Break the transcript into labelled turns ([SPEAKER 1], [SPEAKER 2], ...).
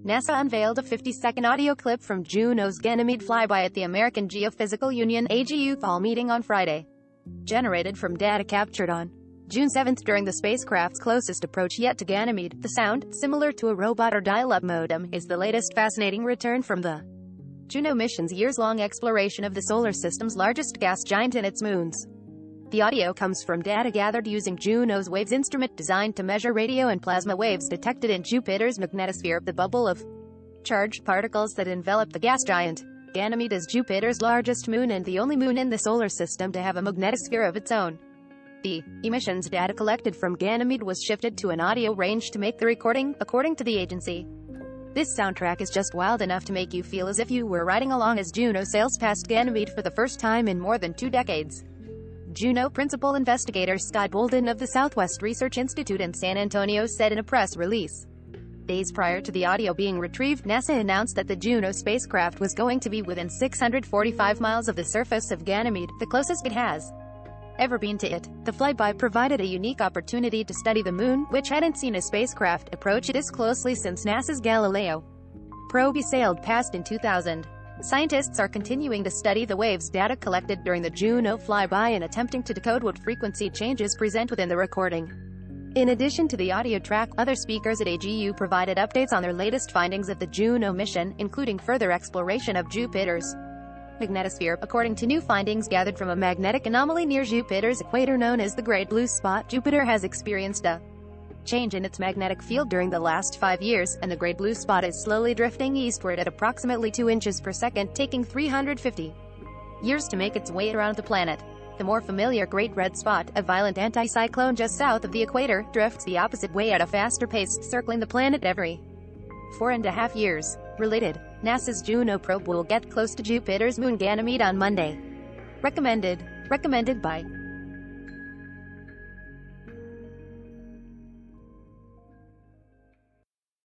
[SPEAKER 1] NASA unveiled a 50-second audio clip from Juno's Ganymede flyby at the American Geophysical Union (AGU) fall meeting on Friday. Generated from data captured on June 7 during the spacecraft's closest approach yet to Ganymede, the sound, similar to a robot or dial-up modem, is the latest fascinating return from the Juno mission's years-long exploration of the solar system's largest gas giant and its moons. The audio comes from data gathered using Juno's WAVES instrument designed to measure radio and plasma waves detected in Jupiter's magnetosphere, the bubble of charged particles that envelop the gas giant. Ganymede is Jupiter's largest moon and the only moon in the solar system to have a magnetosphere of its own. The emissions data collected from Ganymede was shifted to an audio range to make the recording, according to the agency. This soundtrack is just wild enough to make you feel as if you were riding along as Juno sails past Ganymede for the first time in more than 2 decades. Juno principal investigator Scott Bolden of the Southwest Research Institute in San Antonio said in a press release. Days prior to the audio being retrieved, NASA announced that the Juno spacecraft was going to be within 645 miles of the surface of Ganymede, the closest it has ever been to it. The flyby provided a unique opportunity to study the moon, which hadn't seen a spacecraft approach this closely since NASA's Galileo probe sailed past in 2000. Scientists are continuing to study the waves data collected during the Juno flyby and attempting to decode what frequency changes present within the recording. In addition to the audio track, other speakers at AGU provided updates on their latest findings of the Juno mission, including further exploration of Jupiter's magnetosphere. According to new findings gathered from a magnetic anomaly near Jupiter's equator known as the Great Blue Spot, Jupiter has experienced a change in its magnetic field during the last 5 years, and the Great Blue Spot is slowly drifting eastward at approximately 2 inches per second, taking 350 years to make its way around the planet. The more familiar Great Red Spot, a violent anticyclone just south of the equator, drifts the opposite way at a faster pace, circling the planet every 4.5 years. Related, NASA's Juno probe will get close to Jupiter's moon Ganymede on Monday. Recommended by